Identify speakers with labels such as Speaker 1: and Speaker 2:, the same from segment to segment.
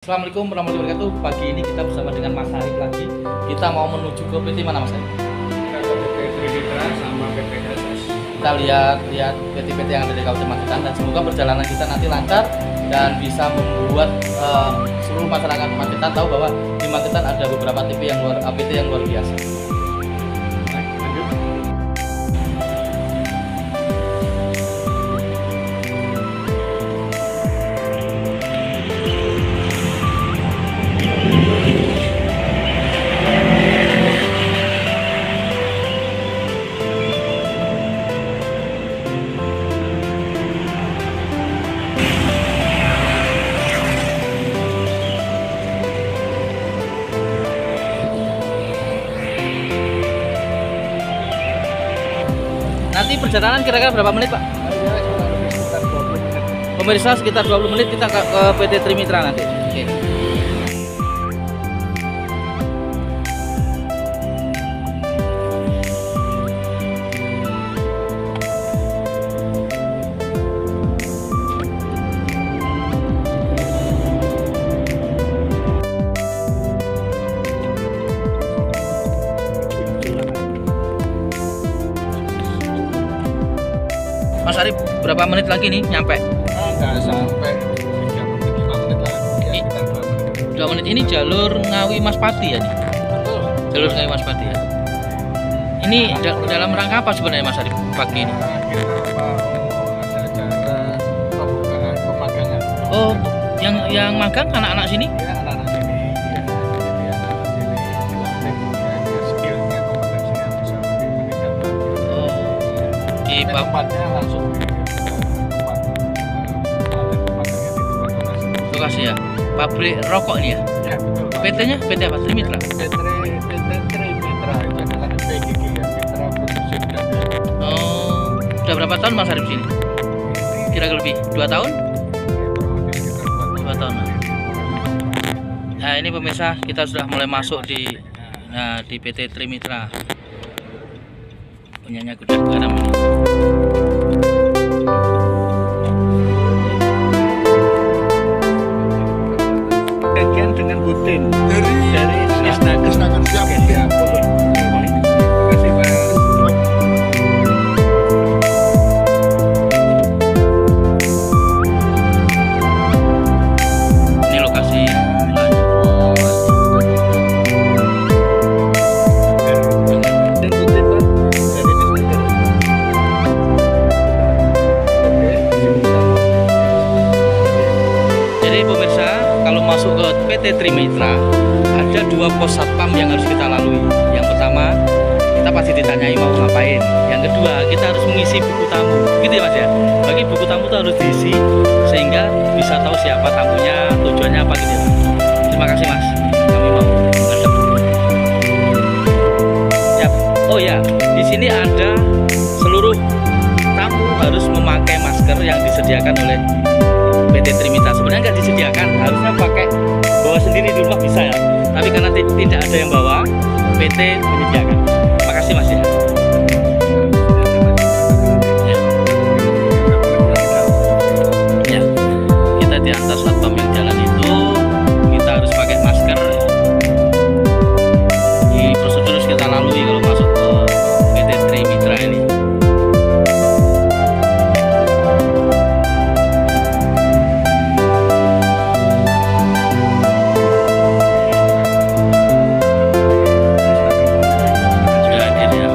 Speaker 1: Assalamualaikum warahmatullahi wabarakatuh. Pagi ini kita bersama dengan Mas Arif lagi. Kita mau menuju ke PT mana, Mas Arif?
Speaker 2: Kita ke PT Trimitra sama PT SS.
Speaker 1: Kita lihat PT-PT yang ada di Kabupaten Magetan dan semoga perjalanan kita nanti lancar dan bisa membuat seluruh masyarakat Magetan tahu bahwa di Magetan ada beberapa PT yang luar biasa.
Speaker 2: Lanjut.
Speaker 1: Nanti perjalanan kira-kira berapa menit, Pak?
Speaker 2: Sekitar 20 menit.
Speaker 1: Pemirsa, sekitar 20 menit kita ke PT Trimitra nanti. Oke. Mas Arif, berapa menit lagi nih nyampe?
Speaker 2: Nggak sampai 3 menit, 5 menit lah. Ya, sekitar 2 menit.
Speaker 1: 2 menit ini jalur Ngawi Mas Pati ya nih?
Speaker 2: Betul.
Speaker 1: Jalur Ngawi Mas Pati ya. Ini dalam rangka apa sebenarnya Mas Arif pagi ini?
Speaker 2: Kita mau ada acara pembukaan pemagangan.
Speaker 1: Oh, yang magang anak-anak sini?
Speaker 2: Ya, anak-anak sini. Ya, jadi anak-anak sini dilatih ya, skillnya, kompetensinya bisa lebih meningkatkan.
Speaker 1: Di
Speaker 2: Ini tempatnya langsung di tempat
Speaker 1: lokasi ya. Pabrik rokok ini ya.
Speaker 2: ya betul.
Speaker 1: PT-nya PT apa? Trimitra.
Speaker 2: PT Trimitra itu adalah PGG ya, Mitra Produksi Ganda.
Speaker 1: Oh, udah berapa tahun Mas Arif sini? Kira-kira lebih 2 tahun?
Speaker 2: Kurang lebih sekitar
Speaker 1: 2 tahun. Nah, ini pemirsa kita sudah mulai masuk di PT Trimitra. Punyanya Gudang Garam ini.
Speaker 2: Bagian dengan Butin dari
Speaker 1: Snaker.
Speaker 2: Snaker siap ya. Terima kasih Pak.
Speaker 1: Ini lokasi
Speaker 2: Dan Butin Pak dari Snaker. Oke,
Speaker 1: Jadi pemirsa, kalau masuk ke PT Trimitra ada 2 pos satpam yang harus kita lalui. Yang pertama, kita pasti ditanyai mau ngapain. Yang kedua, kita harus mengisi buku tamu. Gitu ya Mas ya. Bagi buku tamu itu harus diisi sehingga bisa tahu siapa tamunya, tujuannya apa gitu ya. Terima kasih Mas. Kami mau menghadap. Ya. Oh ya, di sini ada seluruh tamu harus memakai masker yang disediakan oleh PT Trimitra. Sebenarnya nggak disediakan, harusnya pakai bawa sendiri di rumah bisa ya. Tapi karena tidak ada yang bawa, PT menyediakan. Makasih Mas ya. Ya. Ya. Kita diantar satpam yang jalan itu, kita harus pakai masker. Ini prosedur harus kita lalui kalau masuk ke PT Trimitra ini. Sudah hadir ya.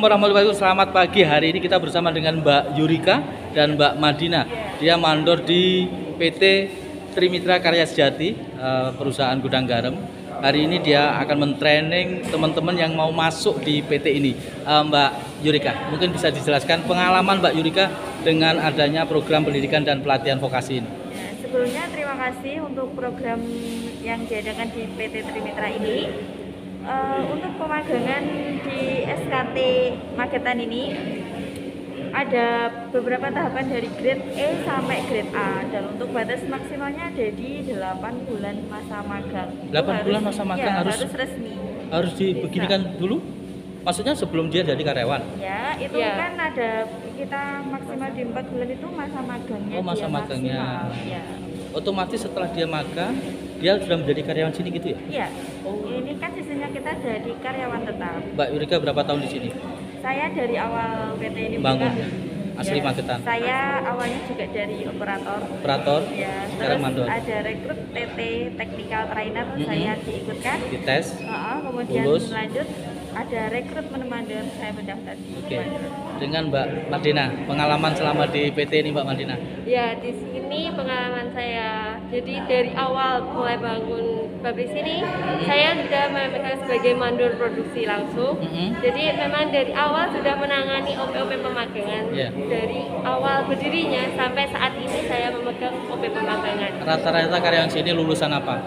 Speaker 1: warahmatullahi wabarakatuh. Selamat pagi. Hari ini kita bersama dengan Mbak Yurika dan Mbak Madina. Dia mandor di PT Trimitra Karya Sejati, perusahaan gudang garam. Hari ini dia akan mentraining teman-teman yang mau masuk di PT ini. Mbak Yurika, mungkin bisa dijelaskan pengalaman Mbak Yurika dengan adanya program pendidikan dan pelatihan vokasi ini.
Speaker 3: Ya, sebelumnya terima kasih untuk program yang diadakan di PT Trimitra ini. Untuk pemagangan di SKT Magetan ini ada beberapa tahapan dari grade E sampai grade A, dan untuk batas maksimalnya ada di 8 bulan masa magang.
Speaker 1: 8 bulan masa magang
Speaker 3: ya,
Speaker 1: harus
Speaker 3: resmi.
Speaker 1: Harus dibeginikan dulu? Maksudnya sebelum dia jadi karyawan?
Speaker 3: Ya, itu kan ada kita maksimal di 4 bulan itu masa magangnya.
Speaker 1: Oh, masa magangnya.
Speaker 3: Ya.
Speaker 1: Otomatis setelah dia magang, dia sudah menjadi karyawan sini gitu ya?
Speaker 3: Iya. Ini kan sistemnya kita jadi karyawan tetap.
Speaker 1: Mbak Yurika berapa tahun di sini?
Speaker 3: Saya dari awal PT ini
Speaker 1: bangun
Speaker 3: buka,
Speaker 1: asli
Speaker 3: ya,
Speaker 1: Magetan.
Speaker 3: Saya awalnya juga dari operator.
Speaker 1: Operator.
Speaker 3: Ya,
Speaker 1: Sekarang
Speaker 3: terus
Speaker 1: mandor.
Speaker 3: ada rekrut TT Technical Trainer, saya diikutkan.
Speaker 1: Dites.
Speaker 3: Kemudian
Speaker 1: lulus.
Speaker 3: lanjut ada rekrutmen mandor, saya mendaftar di mandor.
Speaker 1: Dengan Mbak Madina, pengalaman selama di PT ini Mbak Madina?
Speaker 4: Ya, di sini pengalaman saya, jadi dari awal mulai bangun pabrik sini, saya sudah memegang sebagai mandor produksi langsung. Jadi memang dari awal sudah menangani OP-OP pemagangan. Dari awal berdirinya sampai saat ini saya memegang OP pemagangan.
Speaker 1: Rata-rata karyawan sini lulusan apa?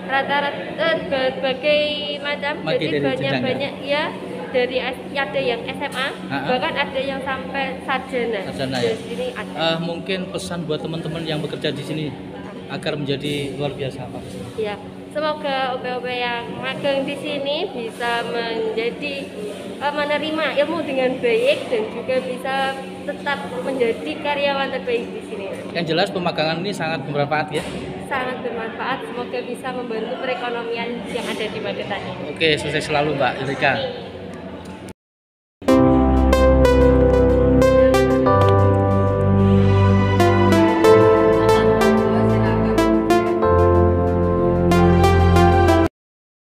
Speaker 4: Rata-rata berbagai macam, jadi banyak-banyak ya. Dari ada yang SMA, bahkan ada yang sampai sarjana.
Speaker 1: Ya.
Speaker 4: Di sini ada.
Speaker 1: Mungkin pesan buat teman-teman yang bekerja di sini agar menjadi luar biasa apa?
Speaker 4: Ya, semoga OP-OP yang magang di sini bisa menjadi menerima ilmu dengan baik dan juga bisa tetap menjadi karyawan terbaik di sini.
Speaker 1: Yang jelas pemagangan ini sangat bermanfaat ya.
Speaker 4: Sangat bermanfaat, semoga bisa membantu perekonomian yang ada di Magetan ini.
Speaker 1: Oke, sukses selalu Mbak Yurika.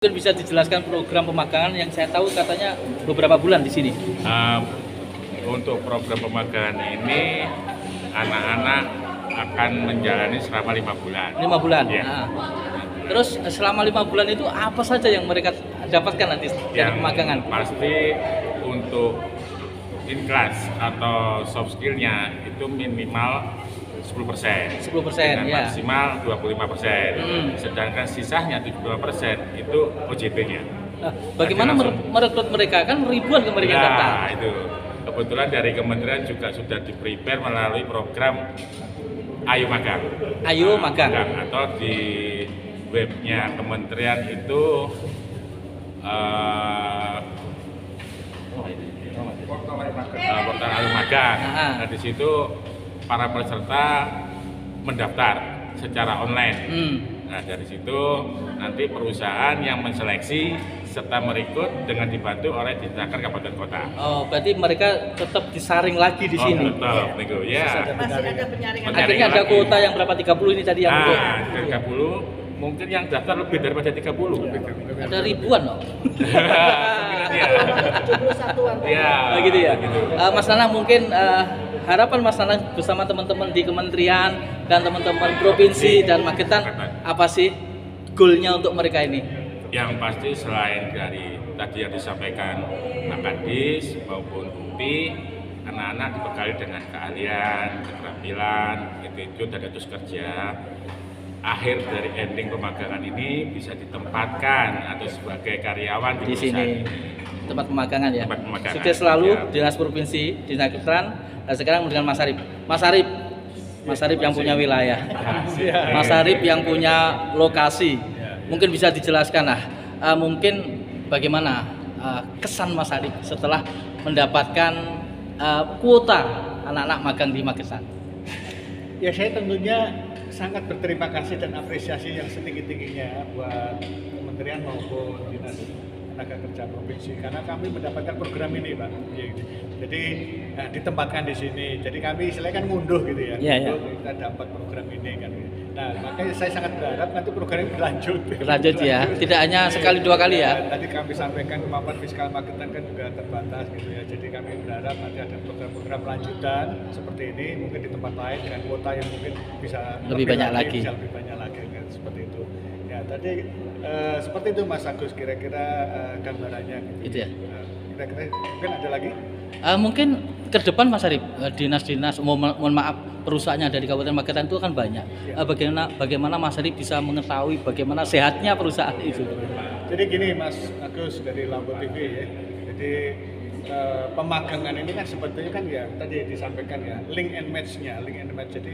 Speaker 1: Mungkin bisa dijelaskan program pemagangan yang saya tahu katanya beberapa bulan di sini.
Speaker 2: Untuk program pemagangan ini anak-anak akan menjalani selama 5 bulan.
Speaker 1: 5 bulan.
Speaker 2: Ya.
Speaker 1: Terus selama 5 bulan itu apa saja yang mereka dapatkan nanti dari pemagangan?
Speaker 2: Pasti untuk in class atau soft skillnya itu minimal 10%.
Speaker 1: 10% ya.
Speaker 2: Maksimal 25%. Sedangkan sisanya 75% itu OJT-nya.
Speaker 1: Bagaimana merekrut mereka? Kan ribuan mereka daftar.
Speaker 2: Nah, itu. Kebetulan dari kementerian juga sudah di-prepare melalui program Ayo Magang.
Speaker 1: Ayo Magang.
Speaker 2: Atau di webnya kementerian itu portal Ayo Magang. Nah, di situ para peserta mendaftar secara online. Nah, dari situ nanti perusahaan yang menseleksi serta merekrut dengan dibantu oleh Ditnaker Kabupaten Kota.
Speaker 1: Oh, berarti mereka tetap disaring lagi di sini.
Speaker 2: Tetap, ya.
Speaker 3: Masih ada penyaringan.
Speaker 1: Akhirnya ada kuota yang berapa? 30 ini tadi yang untuk.
Speaker 2: 30. Mungkin yang daftar lebih daripada 30.
Speaker 1: Ada ribuan loh.
Speaker 2: Ya.
Speaker 1: Gitu ya. Mas Nana, mungkin harapan Mas Nana bersama teman-teman di kementerian dan teman-teman provinsi dan Magetan, apa sih goalnya untuk mereka ini?
Speaker 2: Yang pasti selain dari tadi yang disampaikan Pak Kadis maupun Bukti, anak-anak dibekali dengan keahlian, keterampilan, attitude dan etos kerja. Akhir dari ending pemagangan ini bisa ditempatkan atau sebagai karyawan di
Speaker 1: sini. Tempat pemagangan ya.
Speaker 2: Tempat pemagangan.
Speaker 1: Sukses selalu Dinas Provinsi, Dinas Ketran. Dan sekarang dengan Mas Arif. Mas Arif yang punya wilayah. Mas Arif yang punya lokasi. Mungkin bisa dijelaskan mungkin bagaimana kesan Mas Arif setelah mendapatkan kuota anak-anak magang di Magetan?
Speaker 5: Ya, saya tentunya sangat berterima kasih dan apresiasi yang setinggi-tingginya buat kementerian maupun dinas Tenaga Kerja Provinsi karena kami mendapatkan program ini, Pak. Jadi ditempatkan di sini. Jadi kami istilahnya kan ngunduh gitu ya.
Speaker 1: Iya.
Speaker 5: Kita dapat program ini kan. Nah, makanya saya sangat berharap nanti program ini berlanjut.
Speaker 1: Berlanjut ya, tidak hanya sekali dua kali ya.
Speaker 5: Tadi kami sampaikan kemampuan fiskal Magetan kan juga terbatas gitu ya. Jadi kami berharap nanti ada program-program lanjutan seperti ini mungkin di tempat lain dengan kuota yang mungkin bisa
Speaker 1: lebih banyak lagi.
Speaker 5: Bisa lebih banyak lagi kan, seperti itu. Ya, tadi seperti itu Mas Agus kira-kira gambarannya gitu.
Speaker 1: Itu ya.
Speaker 5: Kira-kira mungkin ada lagi?
Speaker 1: Mungkin ke depan Mas Arif, dinas-dinas, mohon maaf, perusahaannya dari Kabupaten Magetan itu kan banyak.
Speaker 5: Ya.
Speaker 1: Bagaimana Mas Arif bisa mengetahui bagaimana sehatnya perusahaan itu?
Speaker 5: Jadi gini Mas Agus dari Lampu TV ya. Jadi pemagangan ini kan sebetulnya kan ya tadi disampaikan ya link and match-nya, Jadi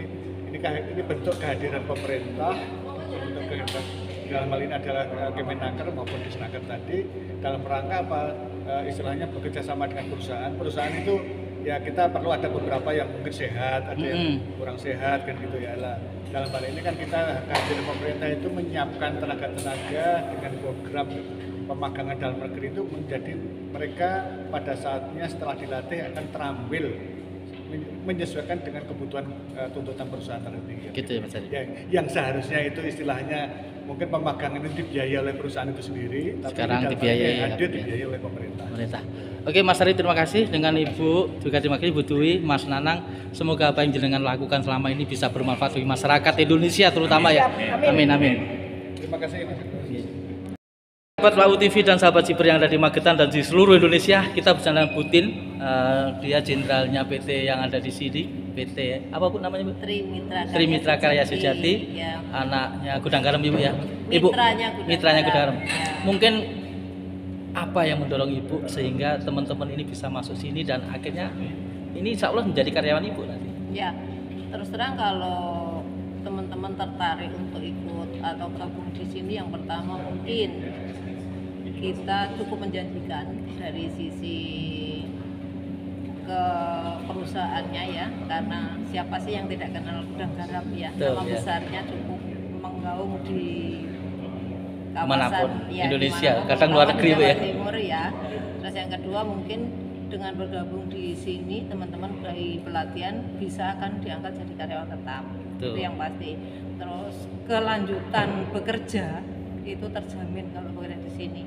Speaker 5: ini bentuk kehadiran pemerintah, bentuk kehadiran dalam hal ini adalah Kemenaker maupun Disnaker tadi dalam rangka apa istilahnya bekerja sama dengan perusahaan itu ya kita perlu ada beberapa yang mungkin sehat, ada yang kurang sehat kan gitu ya lah. Dalam hal ini kan kita kehadiran pemerintah itu menyiapkan tenaga-tenaga dengan program pemagangan dalam negeri itu menjadi mereka pada saatnya setelah dilatih akan terambil menyesuaikan dengan kebutuhan tuntutan perusahaan tertentu.
Speaker 1: Gitu ya Mas Arif.
Speaker 5: Yang seharusnya itu istilahnya mungkin pemagangan itu dibiayai oleh perusahaan itu sendiri, tapi
Speaker 1: sekarang dibiayai
Speaker 5: oleh pemerintah.
Speaker 1: Oke Mas Arif, terima kasih dengan Ibu, juga terima kasih Ibu Dwi, Mas Nanang. Semoga apa yang jenengan lakukan selama ini bisa bermanfaat bagi masyarakat Indonesia terutama ya. Amin.
Speaker 5: Terima kasih Mas.
Speaker 1: Sahabat Lampu TV dan sahabat Siber yang ada di Magetan dan di seluruh Indonesia, kita bersama dengan Putin, dia jenderalnya PT yang ada di sini, PT apapun namanya Bu? Trimitra Karya Sejati, ya. Anaknya Gudang Garam Ibu ya. Ibu, mitranya Gudang Garam. Ya. Mungkin apa yang mendorong Ibu sehingga teman-teman ini bisa masuk sini dan akhirnya ini insya Allah menjadi karyawan Ibu nanti?
Speaker 6: Ya, terus terang kalau teman-teman tertarik untuk ikut atau gabung di sini, yang pertama mungkin kita cukup menjanjikan dari sisi ke perusahaannya ya, karena siapa sih yang tidak kenal Gudang Garam ya. Nama besarnya cukup menggaung di kawasan ya,
Speaker 1: Indonesia, kadang luar negeri ya.
Speaker 6: Timur ya. Terus yang kedua mungkin dengan bergabung di sini teman-teman dari pelatihan bisa akan diangkat jadi karyawan tetap. Itu yang pasti. Terus kelanjutan bekerja itu terjamin kalau bekerja di sini.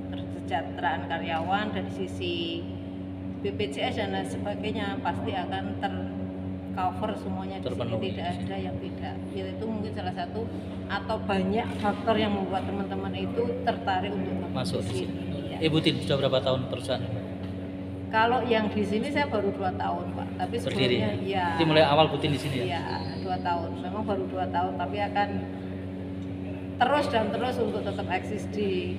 Speaker 6: Kesejahteraan karyawan dari sisi BPJS dan lain sebagainya pasti akan tercover semuanya di sini, tidak ada yang tidak. Itu mungkin salah satu atau banyak faktor yang membuat teman-teman itu tertarik untuk masuk di sini.
Speaker 1: Ya. Ibu Tin sudah berapa tahun perusahaan?
Speaker 6: Kalau yang di sini saya baru 2 tahun Pak, tapi sebelumnya ya.
Speaker 1: Jadi mulai awal Putin di sini ya?
Speaker 6: Iya, 2 tahun. Memang baru 2 tahun, tapi akan terus untuk tetap eksis di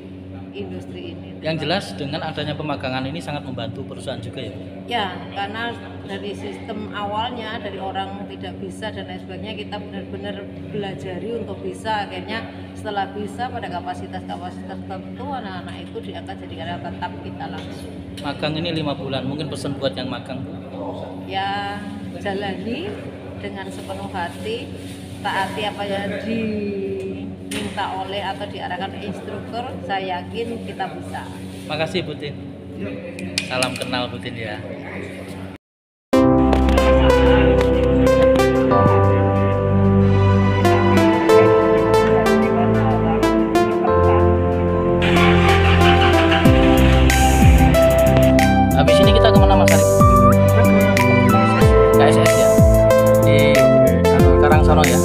Speaker 6: industri ini.
Speaker 1: Yang jelas dengan adanya pemagangan ini sangat membantu perusahaan juga ya?
Speaker 6: Ya, karena dari sistem awalnya dari orang tidak bisa dan lain sebagainya kita benar-benar belajari untuk bisa, akhirnya setelah bisa pada kapasitas-kapasitas tertentu anak-anak itu diangkat jadi karyawan tetap kita langsung.
Speaker 1: Magang ini 5 bulan, mungkin pesan buat yang magang?
Speaker 6: Ya, jalani dengan sepenuh hati, taati apa yang diminta oleh atau diarahkan instruktur, saya yakin kita bisa.
Speaker 1: Makasih Bu Tin. Salam kenal Bu Tin ya. Habis ini kita kemana Mas Arif? KSS ya? Di Karangsono ya?